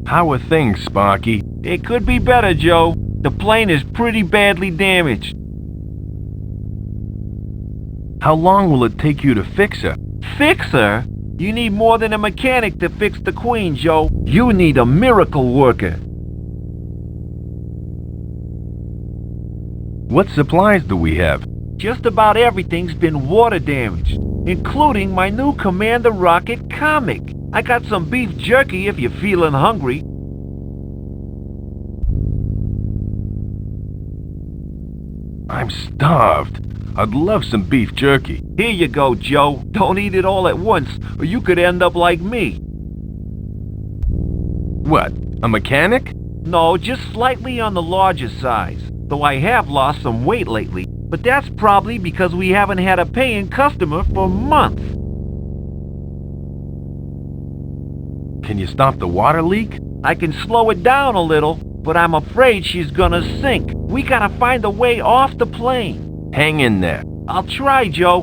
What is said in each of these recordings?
How are things, Sparky? It could be better, Joe. The plane is pretty badly damaged. How long will it take you to fix her? Fix her? You need more than a mechanic to fix the Queen, Joe. You need a miracle worker. What supplies do we have? Just about everything's been water damaged, including my new Commander Rocket comic. I got some beef jerky if you're feeling hungry. I'm starved. I'd love some beef jerky. Here you go, Joe. Don't eat it all at once, or you could end up like me. What, a mechanic? No, just slightly on the larger size. Though I have lost some weight lately, but that's probably because we haven't had a paying customer for months. Can you stop the water leak? I can slow it down a little, but I'm afraid she's gonna sink. We gotta find a way off the plane. Hang in there. I'll try, Joe.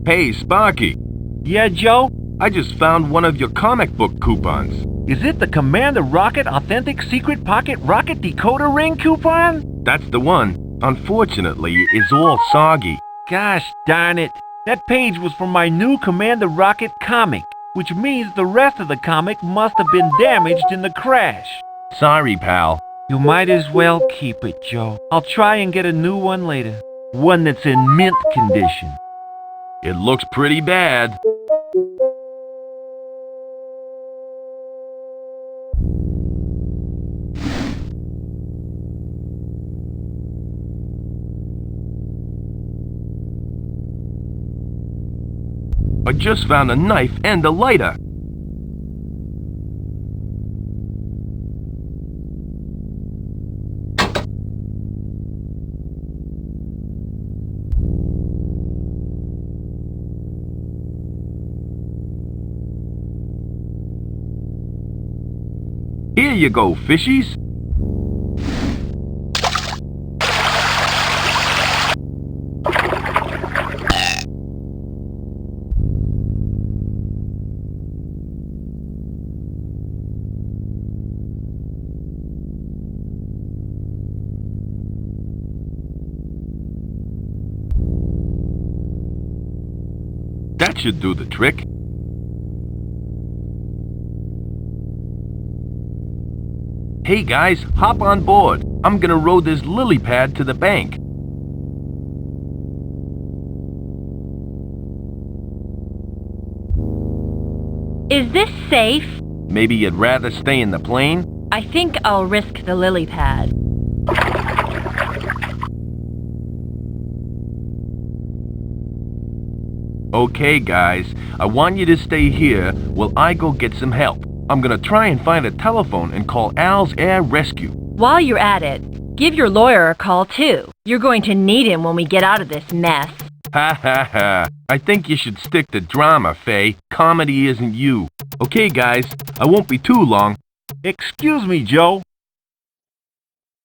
Hey, Sparky. Yeah, Joe? I just found one of your comic book coupons. Is it the Commander Rocket Authentic Secret Pocket Rocket Decoder Ring coupon? That's the one. Unfortunately, it's all soggy. Gosh darn it. That page was from my new Commander Rocket comic, which means the rest of the comic must have been damaged in the crash. Sorry, pal. You might as well keep it, Joe. I'll try and get a new one later. One that's in mint condition. It looks pretty bad. I just found a knife and a lighter. Here you go, fishies. That should do the trick. Hey guys, hop on board. I'm gonna row this lily pad to the bank. Is this safe? Maybe you'd rather stay in the plane? I think I'll risk the lily pad. Okay guys, I want you to stay here while I go get some help. I'm gonna try and find a telephone and call Al's Air Rescue. While you're at it, give your lawyer a call too. You're going to need him when we get out of this mess. Ha ha ha. I think you should stick to drama, Faye. Comedy isn't you. Okay guys, I won't be too long. Excuse me, Joe.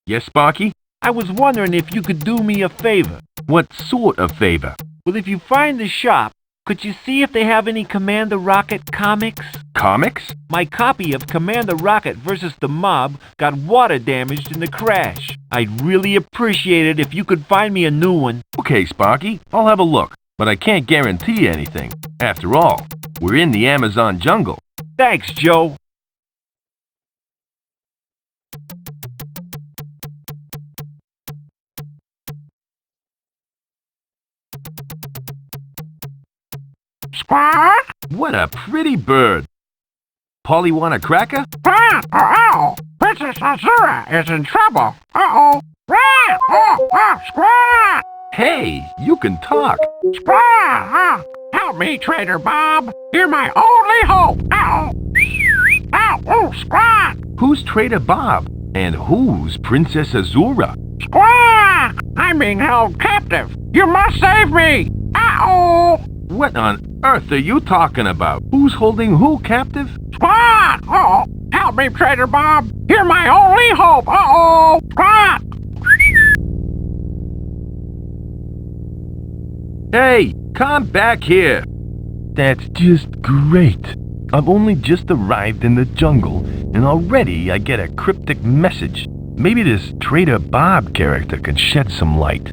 Yes, Sparky? I was wondering if you could do me a favor. What sort of favor? Well, if you find the shop, could you see if they have any Commander Rocket comics? Comics? My copy of Commander Rocket vs. the Mob got water damaged in the crash. I'd really appreciate it if you could find me a new one. Okay, Sparky, I'll have a look, but I can't guarantee anything. After all, we're in the Amazon jungle. Thanks, Joe. Squawk! What a pretty bird. Polly want a cracker? Squawk! Uh-oh! Princess Azura is in trouble! Uh-oh! Squawk! Oh, squawk! Hey, you can talk. Squawk! Help me, Trader Bob! You're my only hope! Uh-oh! Ow! Oh, squawk! Who's Trader Bob? And who's Princess Azura? Squawk! I'm being held captive! You must save me! Uh-oh! What on earth are you talking about? Who's holding who captive? Squawk! Uh-oh! Help me, Trader Bob! You're my only hope! Uh-oh! Squawk! Hey, come back here. That's just great. I've only just arrived in the jungle, and already I get a cryptic message. Maybe this Trader Bob character can shed some light.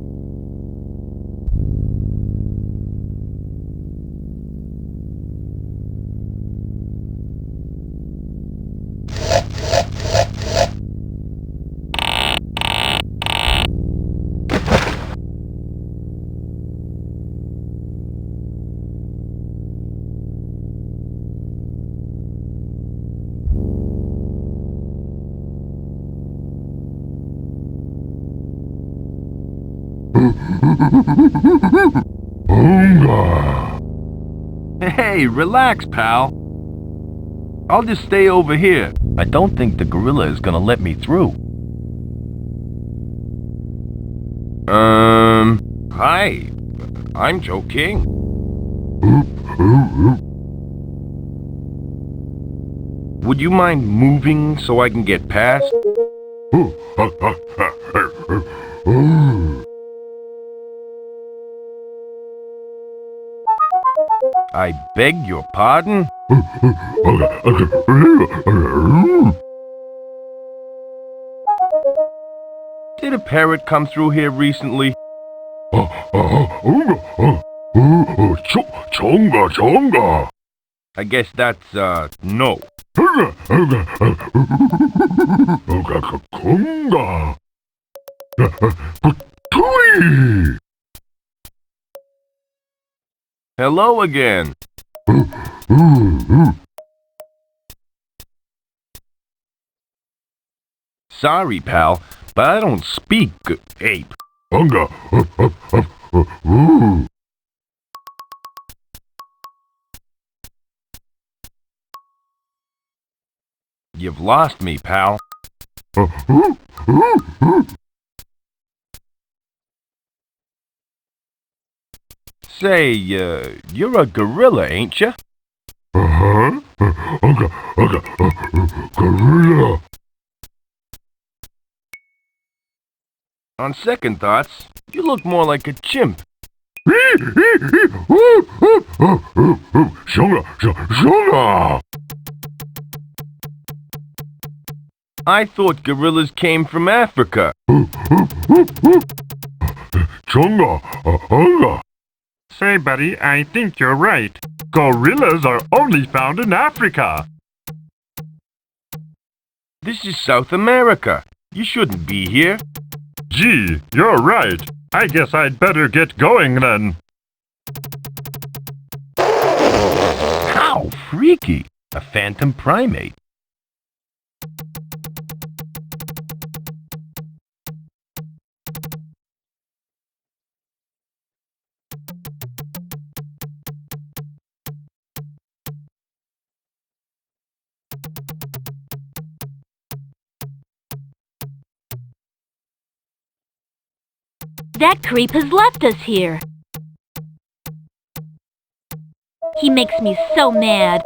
Hey, relax, pal. I'll just stay over here. I don't think the gorilla is gonna let me through. Hi. I'm Joe King. Would you mind moving so I can get past? I beg your pardon? Did a parrot come through here recently? Chonga. I guess that's, no. Hello again. Sorry, pal, but I don't speak ape. You've lost me, pal. Say, you're a gorilla, ain't ya? Gorilla. On second thoughts, you look more like a chimp. I thought gorillas came from Africa. Say, buddy, I think you're right. Gorillas are only found in Africa. This is South America. You shouldn't be here. Gee, you're right. I guess I'd better get going then. How freaky! A phantom primate. That creep has left us here. He makes me so mad.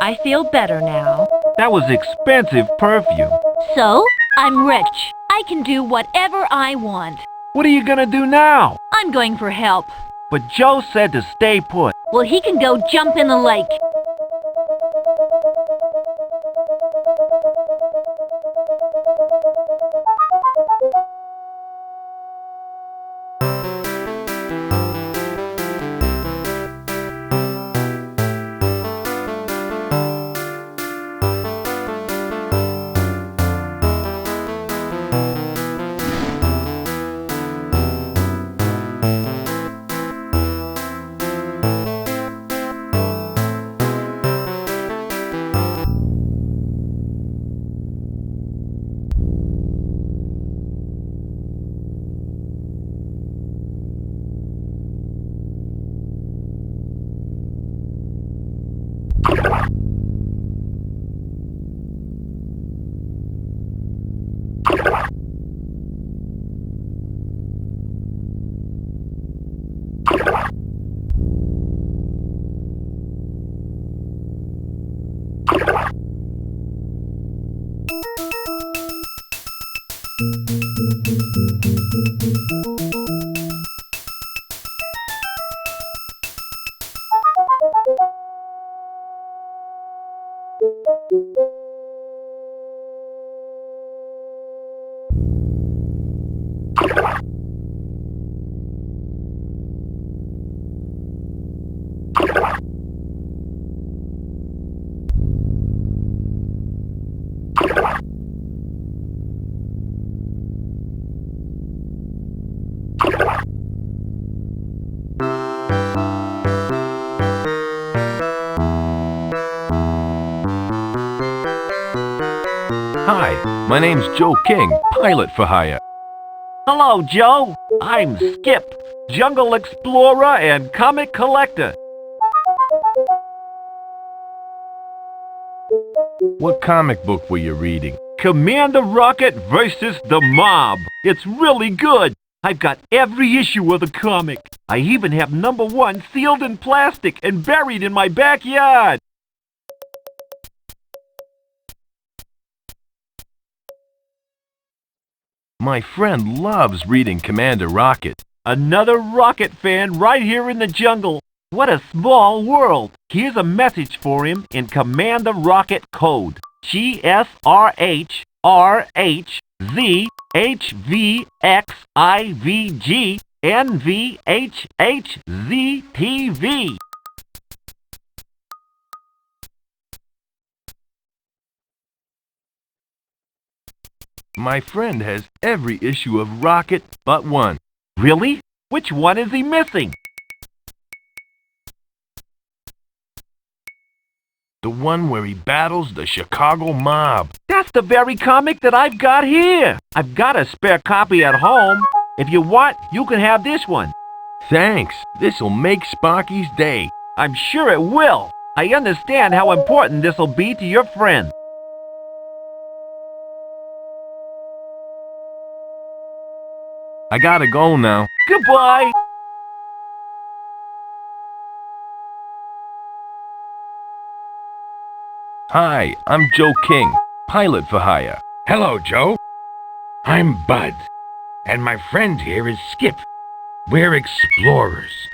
I feel better now. That was expensive perfume. So, I'm rich. I can do whatever I want. What are you gonna do now? I'm going for help. But Joe said to stay put. Well, he can go jump in the lake. Hi, my name's Joe King, pilot for hire. Hello, Joe. I'm Skip, jungle explorer and comic collector. What comic book were you reading? Commander Rocket versus the Mob. It's really good. I've got every issue of the comic. I even have #1 sealed in plastic and buried in my backyard. My friend loves reading Commander Rocket. Another Rocket fan right here in the jungle. What a small world. Here's a message for him in Commander Rocket code. GSRHRHZHVXIVGNVHHZTV. My friend has every issue of Rocket but one. Really? Which one is he missing? The one where he battles the Chicago mob. That's the very comic that I've got here. I've got a spare copy at home. If you want, you can have this one. Thanks. This'll make Sparky's day. I'm sure it will. I understand how important this'll be to your friend. I gotta go now. Goodbye. Hi, I'm Joe King, pilot for hire. Hello, Joe. I'm Bud, and my friend here is Skip. We're explorers.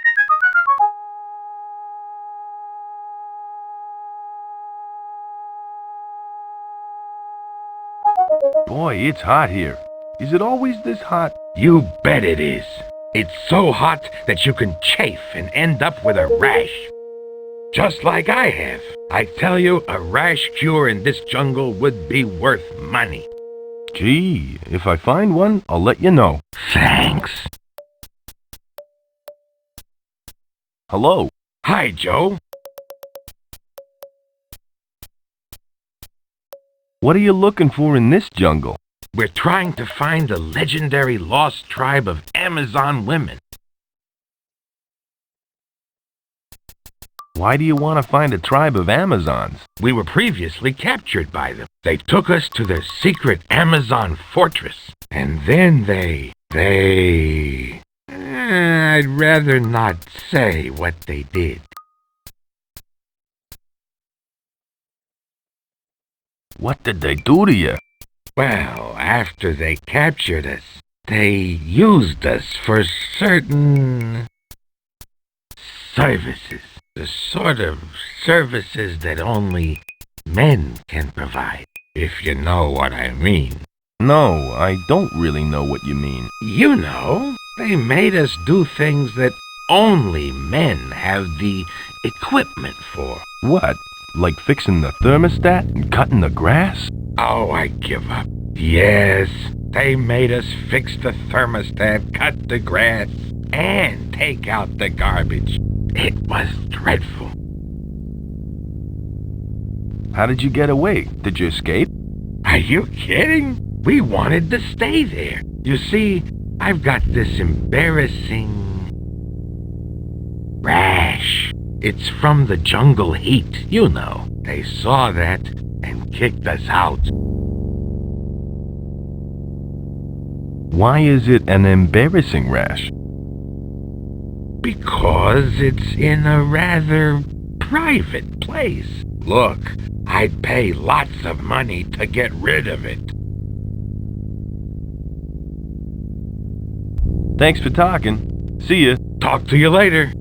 Boy, it's hot here. Is it always this hot? You bet it is. It's so hot that you can chafe and end up with a rash. Just like I have. I tell you, a rash cure in this jungle would be worth money. Gee, if I find one, I'll let you know. Thanks. Hello. Hi, Joe. What are you looking for in this jungle? We're trying to find the legendary lost tribe of Amazon women. Why do you want to find a tribe of Amazons? We were previously captured by them. They took us to their secret Amazon fortress. And then I'd rather not say what they did. What did they do to you? Well, after they captured us, they used us for certain services. The sort of services that only men can provide, if you know what I mean. No, I don't really know what you mean. You know, they made us do things that only men have the equipment for. What? Like fixing the thermostat and cutting the grass? Oh, I give up. Yes, they made us fix the thermostat, cut the grass, and take out the garbage. It was dreadful. How did you get away? Did you escape? Are you kidding? We wanted to stay there. You see, I've got this embarrassing rash. It's from the jungle heat, you know. They saw that and kicked us out. Why is it an embarrassing rash? Because it's in a rather private place. Look, I'd pay lots of money to get rid of it. Thanks for talking. See ya. Talk to you later.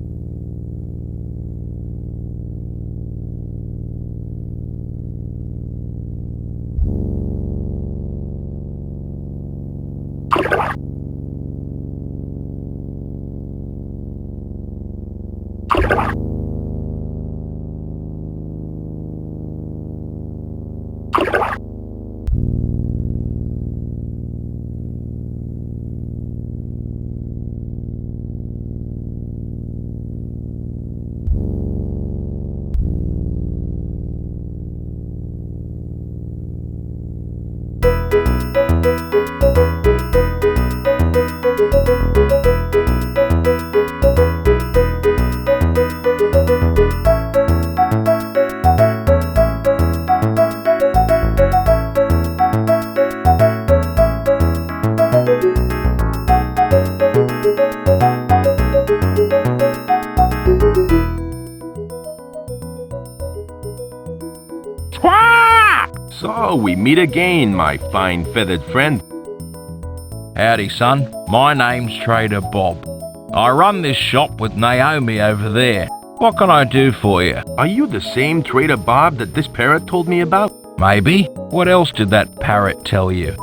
we meet again, my fine feathered friend. Howdy, son. My name's Trader Bob. I run this shop with Naomi over there. What can I do for you? Are you the same Trader Bob that this parrot told me about? Maybe. What else did that parrot tell you?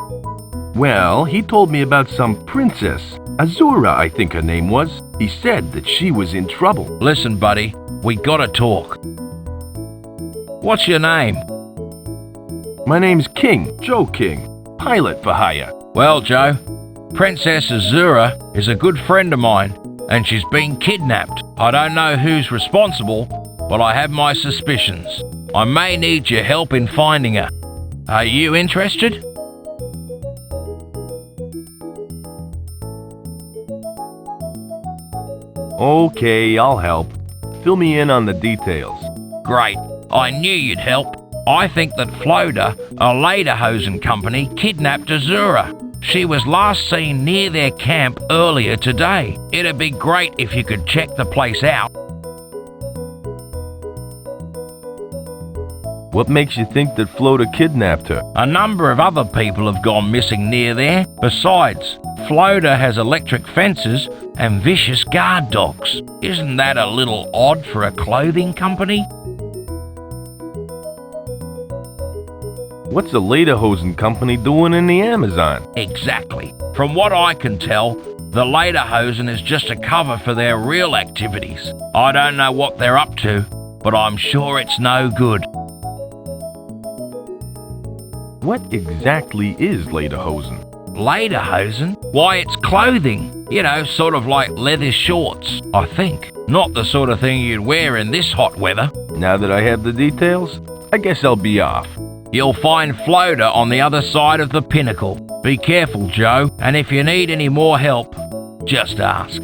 Well, he told me about some princess. Azura, I think her name was. He said that she was in trouble. Listen, buddy, we gotta talk. What's your name? My name's King, Joe King, pilot for hire. Well, Joe, Princess Azura is a good friend of mine, and she's been kidnapped. I don't know who's responsible, but I have my suspicions. I may need your help in finding her. Are you interested? Okay, I'll help. Fill me in on the details. Great. I knew you'd help. I think that Floda, a Lederhosen company, kidnapped Azura. She was last seen near their camp earlier today. It'd be great if you could check the place out. What makes you think that Floda kidnapped her? A number of other people have gone missing near there. Besides, Floda has electric fences and vicious guard dogs. Isn't that a little odd for a clothing company? What's a Lederhosen company doing in the Amazon? Exactly. From what I can tell, the Lederhosen is just a cover for their real activities. I don't know what they're up to, but I'm sure it's no good. What exactly is Lederhosen? Lederhosen? Why, it's clothing. You know, sort of like leather shorts, I think. Not the sort of thing you'd wear in this hot weather. Now that I have the details, I guess I'll be off. You'll find Floda on the other side of the pinnacle. Be careful, Joe, and if you need any more help, just ask.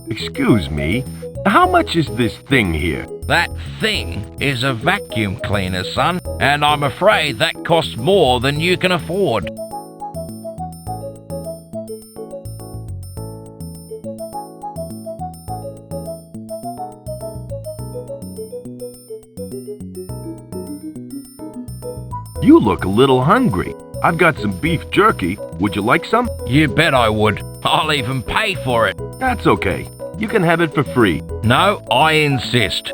Excuse me, how much is this thing here? That thing is a vacuum cleaner, son, and I'm afraid that costs more than you can afford. You look a little hungry. I've got some beef jerky. Would you like some? You bet I would. I'll even pay for it. That's okay. You can have it for free. No, I insist.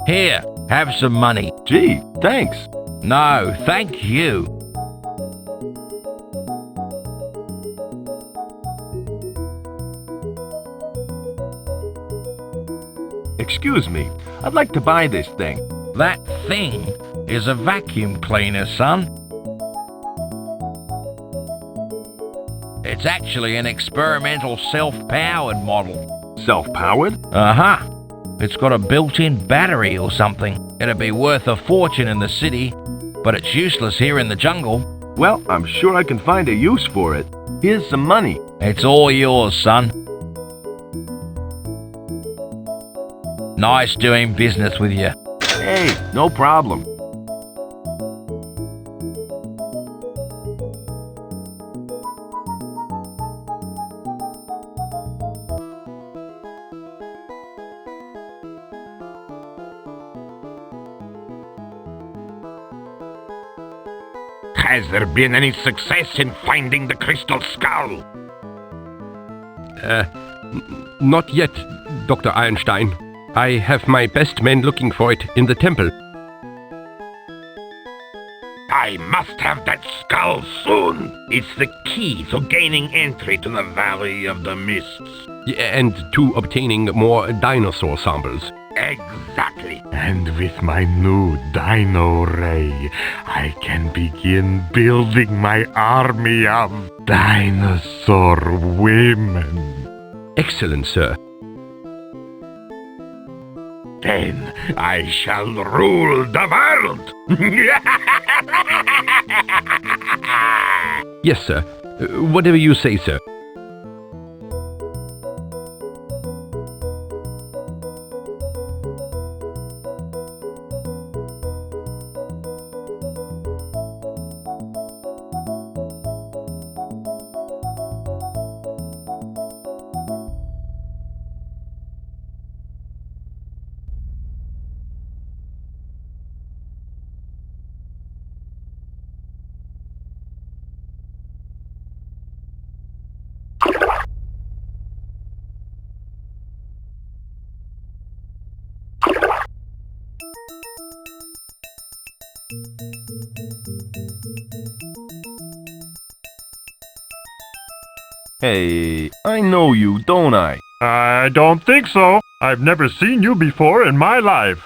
Here, have some money. Gee, thanks. No, thank you. Excuse me, I'd like to buy this thing. That thing is a vacuum cleaner, son. It's actually an experimental self-powered model. Self-powered? Uh-huh. It's got a built-in battery or something. It'd be worth a fortune in the city, but it's useless here in the jungle. Well, I'm sure I can find a use for it. Here's some money. It's all yours, son. Nice doing business with you. Hey, no problem. Has there been any success in finding the crystal skull? Not yet, Dr. Einstein. I have my best men looking for it in the temple. I must have that skull soon. It's the key to gaining entry to the Valley of the Mists. And to obtaining more dinosaur samples. Exactly. And with my new Dino Ray, I can begin building my army of dinosaur women. Excellent, sir. Then I shall rule the world. Yes, sir. Whatever you say, sir. Hey, I know you, don't I? I don't think so. I've never seen you before in my life.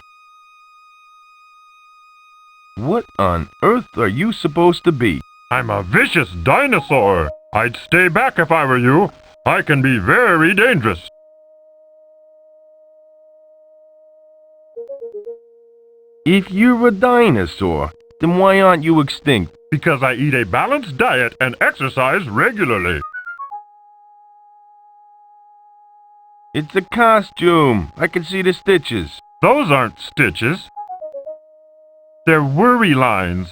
What on earth are you supposed to be? I'm a vicious dinosaur. I'd stay back if I were you. I can be very dangerous. If you're a dinosaur, then why aren't you extinct? Because I eat a balanced diet and exercise regularly. It's a costume. I can see the stitches. Those aren't stitches. They're worry lines.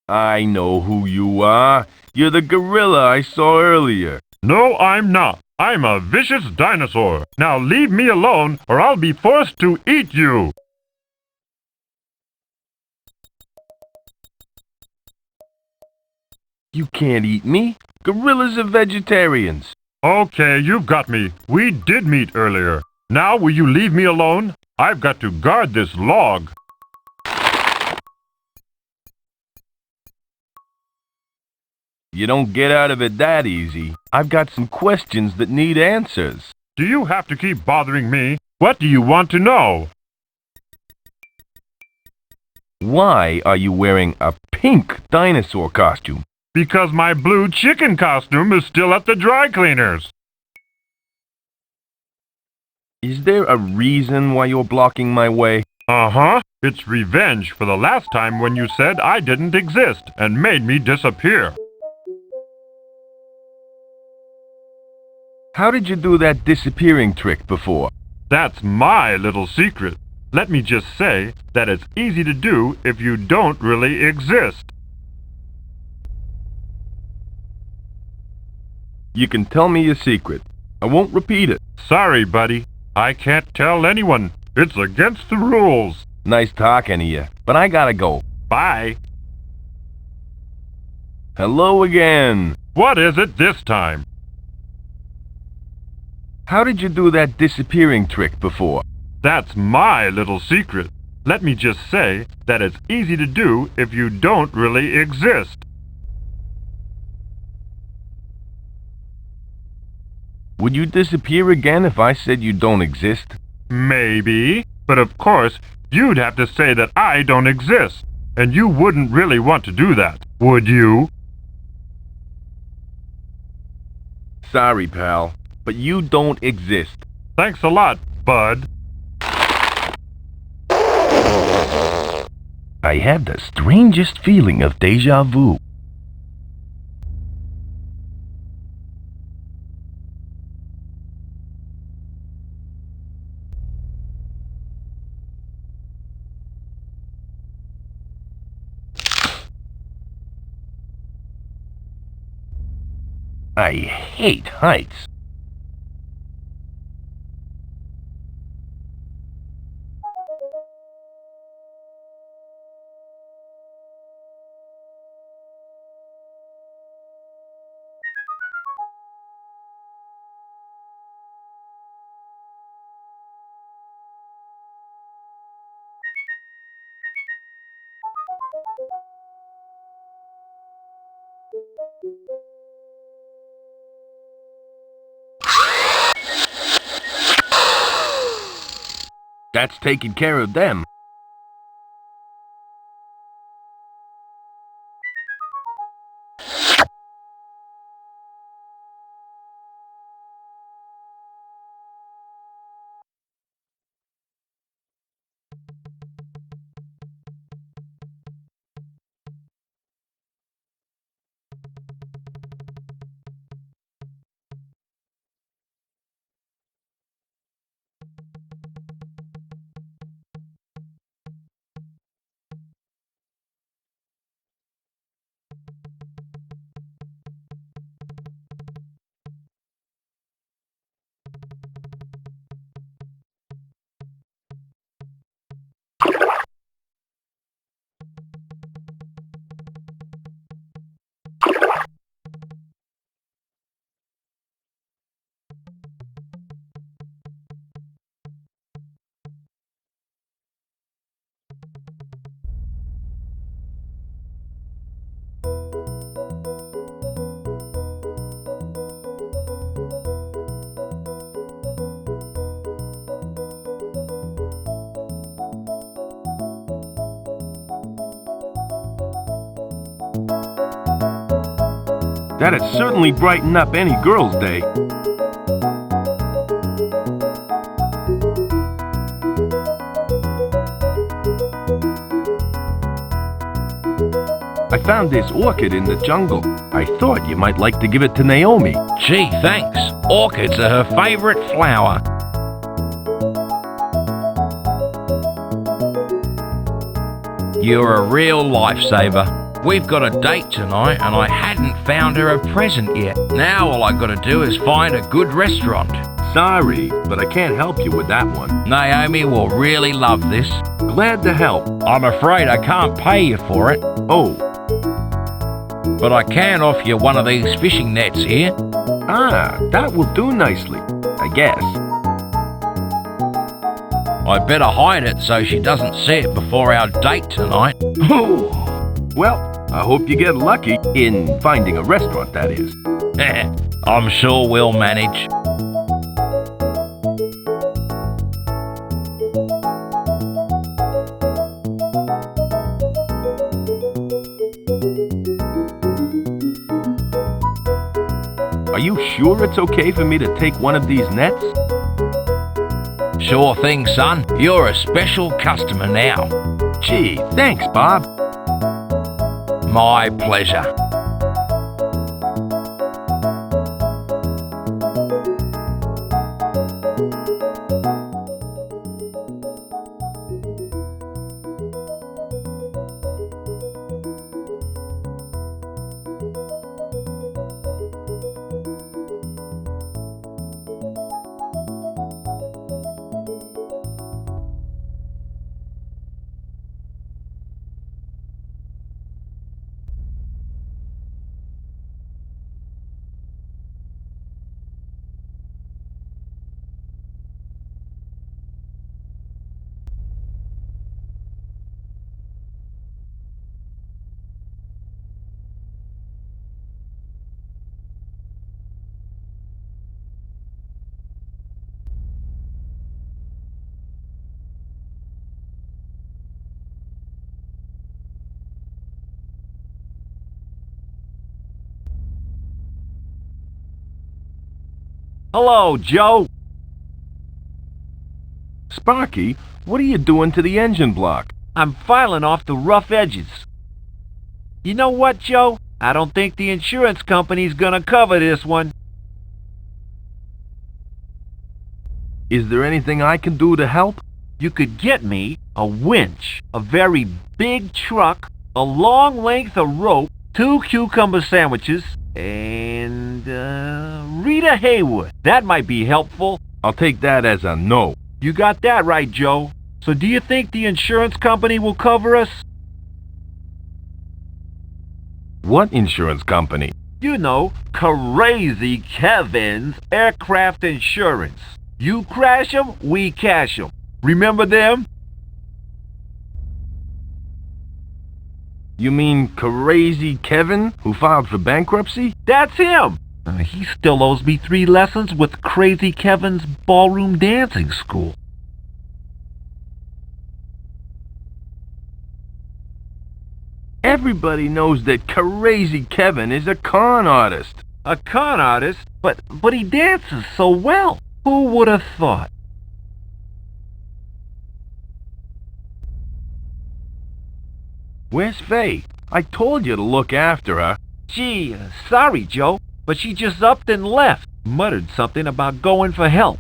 I know who you are. You're the gorilla I saw earlier. No, I'm not. I'm a vicious dinosaur. Now leave me alone or I'll be forced to eat you. You can't eat me. Gorillas are vegetarians. Okay, you've got me. We did meet earlier. Now will you leave me alone? I've got to guard this log. You don't get out of it that easy. I've got some questions that need answers. Do you have to keep bothering me? What do you want to know? Why are you wearing a pink dinosaur costume? Because my blue chicken costume is still at the dry cleaners. Is there a reason why you're blocking my way? Uh-huh. It's revenge for the last time when you said I didn't exist and made me disappear. How did you do that disappearing trick before? That's my little secret. Let me just say that it's easy to do if you don't really exist. You can tell me your secret. I won't repeat it. Sorry, buddy. I can't tell anyone. It's against the rules. Nice talking to you, but I gotta go. Bye. Hello again. What is it this time? How did you do that disappearing trick before? That's my little secret. Let me just say that it's easy to do if you don't really exist. Would you disappear again if I said you don't exist? Maybe, but of course, you'd have to say that I don't exist. And you wouldn't really want to do that, would you? Sorry, pal, but you don't exist. Thanks a lot, bud. I have the strangest feeling of deja vu. I hate heights. That's taking care of them. That'd certainly brighten up any girl's day. I found this orchid in the jungle. I thought you might like to give it to Naomi. Gee, thanks. Orchids are her favorite flower. You're a real lifesaver. We've got a date tonight and I hadn't found her a present yet. Now all I gotta do is find a good restaurant. Sorry, but I can't help you with that one. Naomi will really love this. Glad to help. I'm afraid I can't pay you for it, Oh, but I can offer you one of these fishing nets here. that will do nicely, I guess. I'd better hide it so she doesn't see it before our date tonight. Oh, well, I hope you get lucky in finding a restaurant, that is. I'm sure we'll manage. Are you sure it's okay for me to take one of these nets? Sure thing, son. You're a special customer now. Gee, thanks, Bob. My pleasure. Hello, Joe. Sparky, what are you doing to the engine block? I'm filing off the rough edges. You know what, Joe? I don't think the insurance company's gonna cover this one. Is there anything I can do to help? You could get me a winch, a very big truck, a long length of rope, 2 cucumber sandwiches, and Rita Haywood. That might be helpful. I'll take that as a no. You got that right, Joe. So do you think the insurance company will cover us? What insurance company? You know, Crazy Kevin's Aircraft Insurance. You crash 'em, we cash 'em. Remember them? You mean Crazy Kevin, who filed for bankruptcy? That's him. He still owes me 3 lessons with Crazy Kevin's ballroom dancing school. Everybody knows that Crazy Kevin is a con artist. A con artist? But he dances so well. Who would have thought? Where's Faye? I told you to look after her. Gee, sorry, Joe, but she just upped and left. Muttered something about going for help.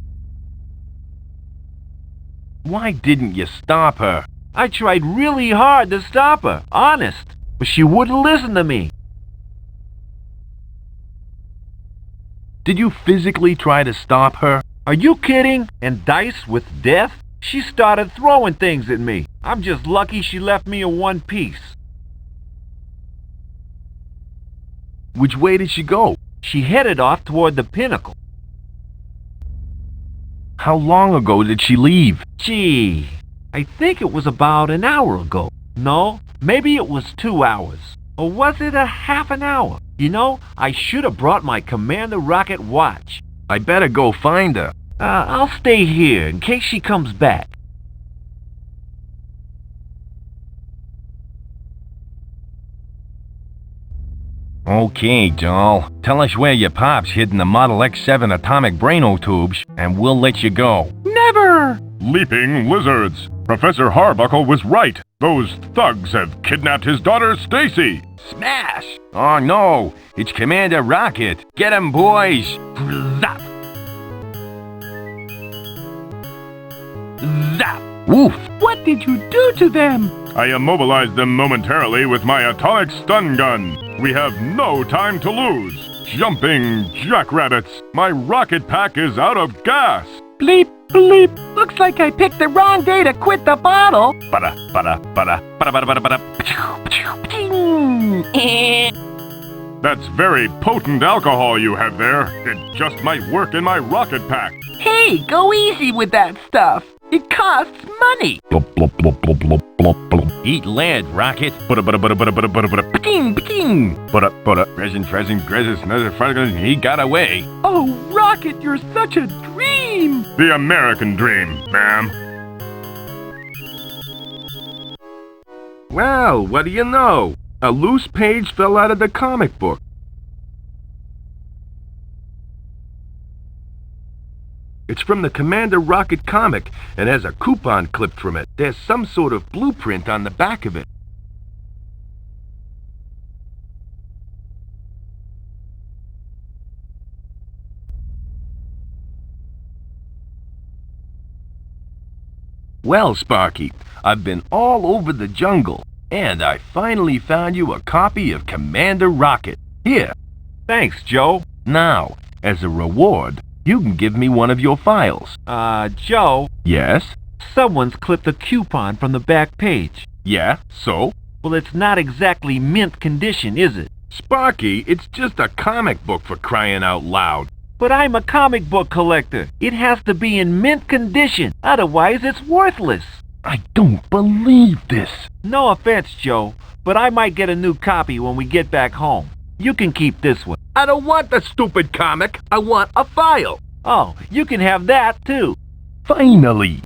Why didn't you stop her? I tried really hard to stop her, honest, but she wouldn't listen to me. Did you physically try to stop her? Are you kidding? And dice with death? She started throwing things at me. I'm just lucky she left me in one piece. Which way did she go? She headed off toward the pinnacle. How long ago did she leave? Gee, I think it was about an hour ago. No, maybe it was 2 hours. Or was it a half an hour? You know, I should have brought my Commander Rocket watch. I better go find her. I'll stay here in case she comes back. Okay, doll. Tell us where your pop's hidden the Model X7 atomic braino tubes, and we'll let you go. Never! Leaping lizards. Professor Harbuckle was right. Those thugs have kidnapped his daughter, Stacy. Smash! Oh no! It's Commander Rocket! Get him, boys! Zap! Zap! Woof! What did you do to them? I immobilized them momentarily with my atomic stun gun. We have no time to lose. Jumping jackrabbits! My rocket pack is out of gas! Bleep, bleep. Looks like I picked the wrong day to quit the bottle. Bada, bada, bada, bada, bada, bada, bada. Ting. That's very potent alcohol you have there. It just might work in my rocket pack. Hey, go easy with that stuff. It costs money. Blop, blop, blop, blop, blop, blop, blop. Eat lead, Rocket. Bada, bada, bada, bada, bada, bada, bada. Ping, ping. Bada, bada. Present, he got away. Oh, Rocket, you're such a dream. The American dream, ma'am. Well, what do you know? A loose page fell out of the comic book. It's from the Commander Rocket comic and has a coupon clipped from it. There's some sort of blueprint on the back of it. Well, Sparky, I've been all over the jungle, and I finally found you a copy of Commander Rocket. Here. Thanks, Joe. Now, as a reward, you can give me one of your files. Joe, Yes? someone's clipped a coupon from the back page. Yeah, so? Well, it's not exactly mint condition, is it? Sparky, it's just a comic book for crying out loud. But I'm a comic book collector. It has to be in mint condition, otherwise it's worthless. I don't believe this. No offense, Joe, but I might get a new copy when we get back home. You can keep this one. I don't want the stupid comic. I want a file. Oh, you can have that too. Finally.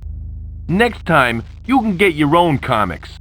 Next time, you can get your own comics.